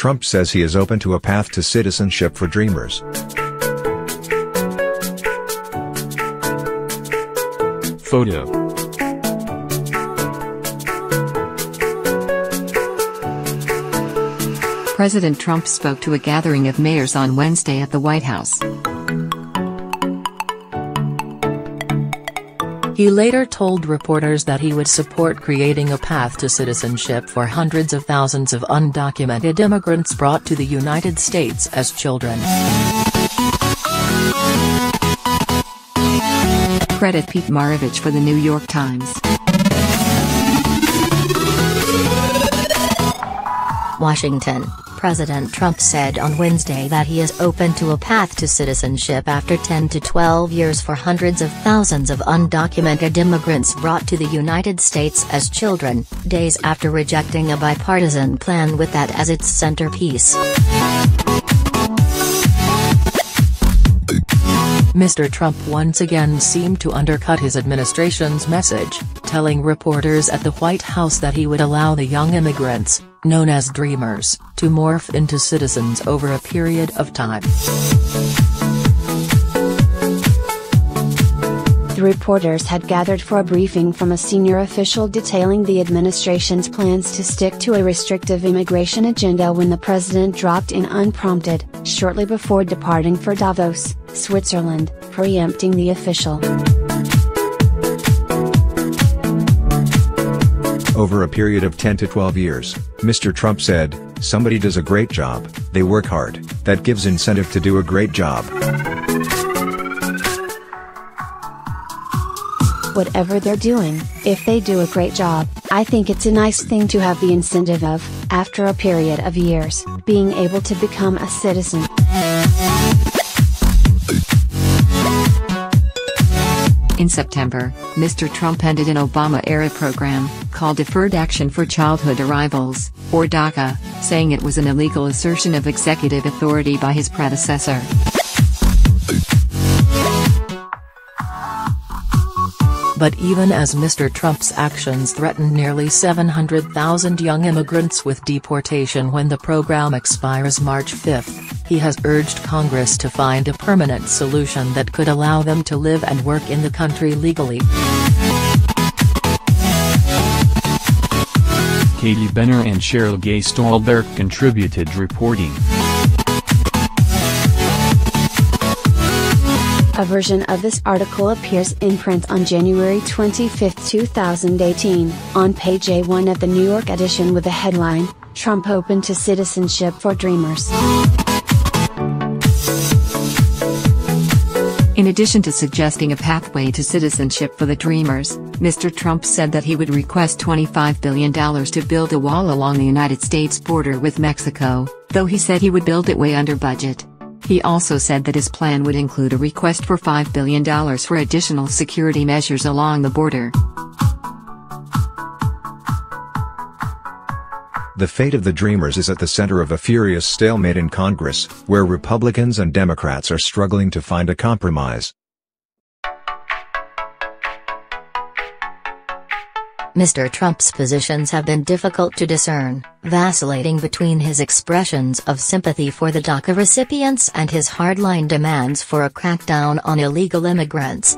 Trump says he is open to a path to citizenship for Dreamers. Photo. President Trump spoke to a gathering of mayors on Wednesday at the White House. He later told reporters that he would support creating a path to citizenship for hundreds of thousands of undocumented immigrants brought to the United States as children. Credit Pete Maravich for the New York Times. Washington. President Trump said on Wednesday that he is open to a path to citizenship after 10 to 12 years for hundreds of thousands of undocumented immigrants brought to the United States as children, days after rejecting a bipartisan plan with that as its centerpiece. Mr. Trump once again seemed to undercut his administration's message, telling reporters at the White House that he would allow the young immigrants, known as Dreamers, to morph into citizens over a period of time. The reporters had gathered for a briefing from a senior official detailing the administration's plans to stick to a restrictive immigration agenda when the president dropped in unprompted, shortly before departing for Davos, Switzerland, preempting the official. Over a period of 10 to 12 years, Mr. Trump said, "Somebody does a great job, they work hard, that gives incentive to do a great job." Whatever they're doing, if they do a great job, I think it's a nice thing to have the incentive of, after a period of years, being able to become a citizen. In September, Mr. Trump ended an Obama-era program, called Deferred Action for Childhood Arrivals, or DACA, saying it was an illegal assertion of executive authority by his predecessor. But even as Mr. Trump's actions threatened nearly 700,000 young immigrants with deportation when the program expires March 5, he has urged Congress to find a permanent solution that could allow them to live and work in the country legally. Katie Benner and Cheryl Gay Stolberg contributed reporting. A version of this article appears in print on January 25, 2018, on page A1 of the New York edition with the headline, "Trump Open to Citizenship for Dreamers." In addition to suggesting a pathway to citizenship for the Dreamers, Mr. Trump said that he would request $25 billion to build a wall along the United States border with Mexico, though he said he would build it way under budget. He also said that his plan would include a request for $5 billion for additional security measures along the border. The fate of the Dreamers is at the center of a furious stalemate in Congress, where Republicans and Democrats are struggling to find a compromise. Mr. Trump's positions have been difficult to discern, vacillating between his expressions of sympathy for the DACA recipients and his hardline demands for a crackdown on illegal immigrants.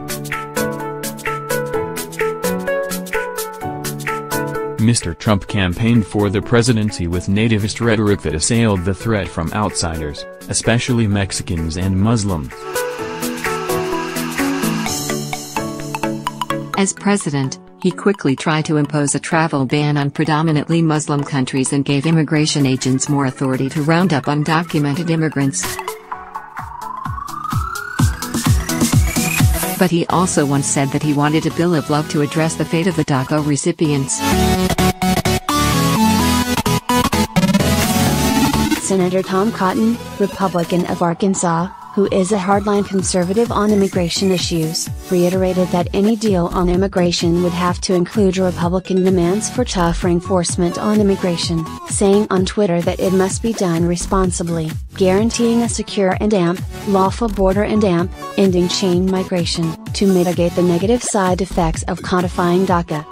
Mr. Trump campaigned for the presidency with nativist rhetoric that assailed the threat from outsiders, especially Mexicans and Muslims. As president, he quickly tried to impose a travel ban on predominantly Muslim countries and gave immigration agents more authority to round up undocumented immigrants. But he also once said that he wanted a bill of love to address the fate of the DACA recipients. Senator Tom Cotton, Republican of Arkansas, who is a hardline conservative on immigration issues, reiterated that any deal on immigration would have to include Republican demands for tougher enforcement on immigration, saying on Twitter that it must be done responsibly, guaranteeing a secure and lawful border and ending chain migration, to mitigate the negative side effects of codifying DACA.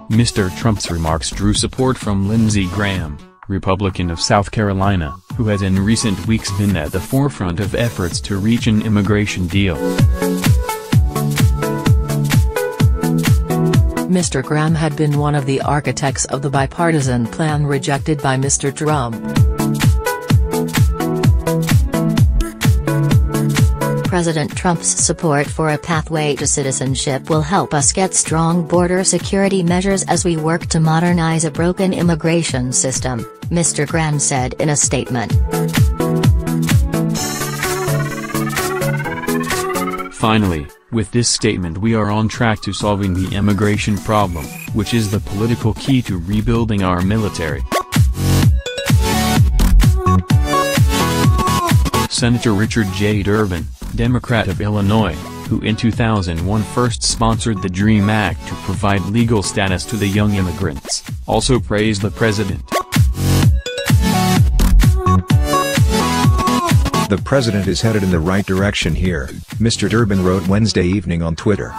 Mr. Trump's remarks drew support from Lindsey Graham, Republican of South Carolina, who has in recent weeks been at the forefront of efforts to reach an immigration deal. Mr. Graham had been one of the architects of the bipartisan plan rejected by Mr. Trump. President Trump's support for a pathway to citizenship will help us get strong border security measures as we work to modernize a broken immigration system, Mr. Graham said in a statement. Finally, with this statement we are on track to solving the immigration problem, which is the political key to rebuilding our military. Senator Richard J. Durbin, Democrat of Illinois, who in 2001 first sponsored the DREAM Act to provide legal status to the young immigrants, also praised the president. The president is headed in the right direction here, Mr. Durbin wrote Wednesday evening on Twitter.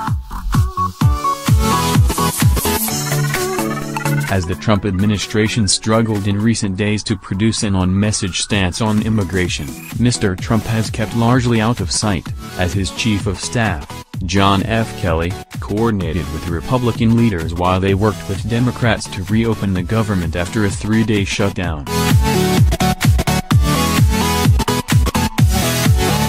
As the Trump administration struggled in recent days to produce an on-message stance on immigration, Mr. Trump has kept largely out of sight, as his chief of staff, John F. Kelly, coordinated with Republican leaders while they worked with Democrats to reopen the government after a 3-day shutdown.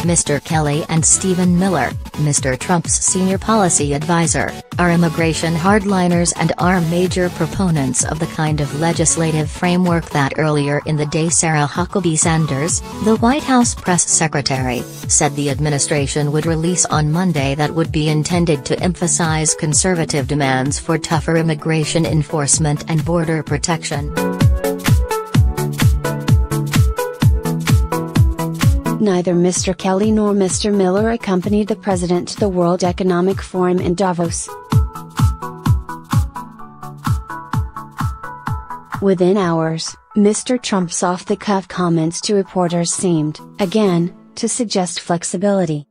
Mr. Kelly and Stephen Miller, Mr. Trump's senior policy advisor, are immigration hardliners and are major proponents of the kind of legislative framework that earlier in the day Sarah Huckabee Sanders, the White House press secretary, said the administration would release on Monday that would be intended to emphasize conservative demands for tougher immigration enforcement and border protection. Neither Mr. Kelly nor Mr. Miller accompanied the president to the World Economic Forum in Davos. Within hours, Mr. Trump's off-the-cuff comments to reporters seemed, again, to suggest flexibility.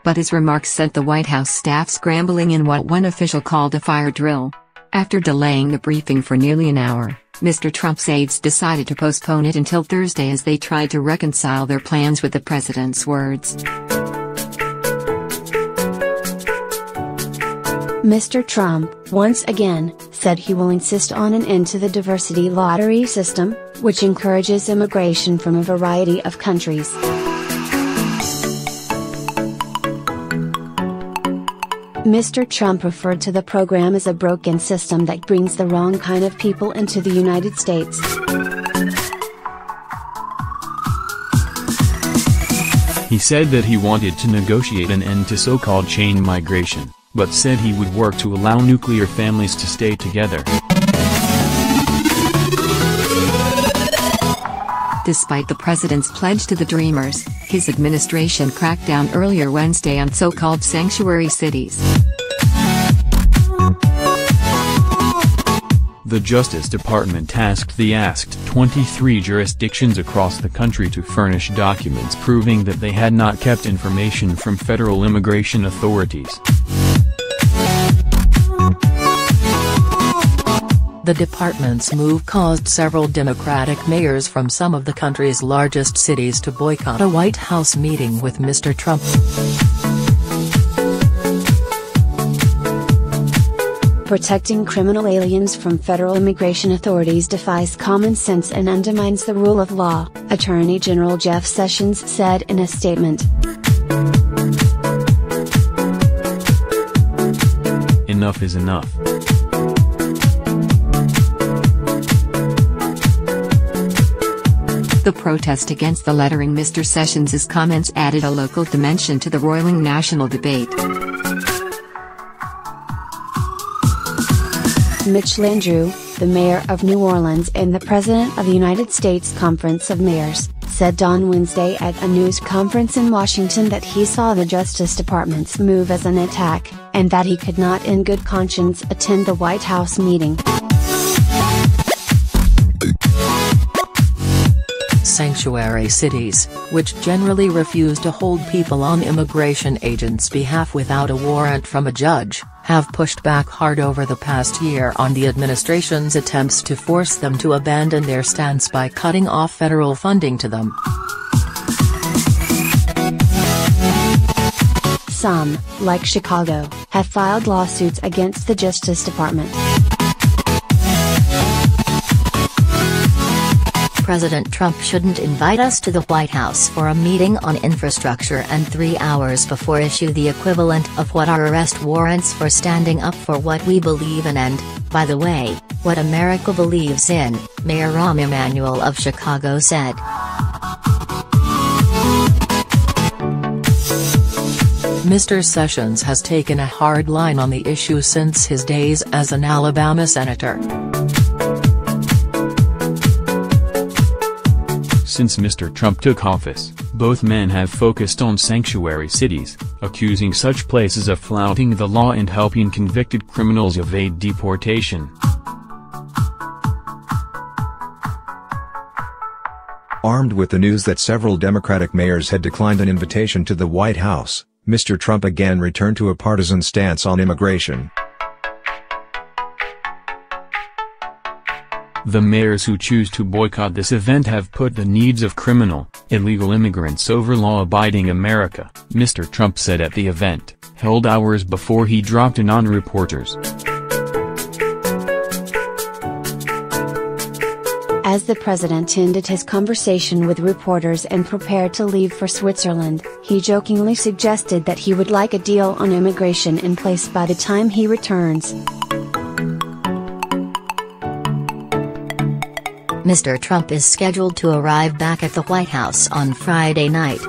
But his remarks sent the White House staff scrambling in what one official called a fire drill. After delaying the briefing for nearly an hour, Mr. Trump's aides decided to postpone it until Thursday as they tried to reconcile their plans with the president's words. Mr. Trump, once again, said he will insist on an end to the diversity lottery system, which encourages immigration from a variety of countries. Mr. Trump referred to the program as a broken system that brings the wrong kind of people into the United States. He said that he wanted to negotiate an end to so-called chain migration, but said he would work to allow nuclear families to stay together. Despite the president's pledge to the Dreamers, his administration cracked down earlier Wednesday on so-called sanctuary cities. The Justice Department tasked 23 jurisdictions across the country to furnish documents proving that they had not kept information from federal immigration authorities. The department's move caused several Democratic mayors from some of the country's largest cities to boycott a White House meeting with Mr. Trump. Protecting criminal aliens from federal immigration authorities defies common sense and undermines the rule of law, Attorney General Jeff Sessions said in a statement. Enough is enough. The protest against the lettering Mr. Sessions' comments added a local dimension to the roiling national debate. Mitch Landrieu, the mayor of New Orleans and the president of the United States Conference of Mayors, said on Wednesday at a news conference in Washington that he saw the Justice Department's move as an attack, and that he could not in good conscience attend the White House meeting. sanctuary cities, which generally refuse to hold people on immigration agents' behalf without a warrant from a judge, have pushed back hard over the past year on the administration's attempts to force them to abandon their stance by cutting off federal funding to them. Some, like Chicago, have filed lawsuits against the Justice Department. President Trump shouldn't invite us to the White House for a meeting on infrastructure and 3 hours before issue the equivalent of what are arrest warrants for standing up for what we believe in and, by the way, what America believes in, Mayor Rahm Emanuel of Chicago said. Mr. Sessions has taken a hard line on the issue since his days as an Alabama senator. Since Mr. Trump took office, both men have focused on sanctuary cities, accusing such places of flouting the law and helping convicted criminals evade deportation. Armed with the news that several Democratic mayors had declined an invitation to the White House, Mr. Trump again returned to a partisan stance on immigration. The mayors who choose to boycott this event have put the needs of criminal, illegal immigrants over law-abiding America, Mr. Trump said at the event, held hours before he dropped in on reporters. As the president ended his conversation with reporters and prepared to leave for Switzerland, he jokingly suggested that he would like a deal on immigration in place by the time he returns. Mr. Trump is scheduled to arrive back at the White House on Friday night.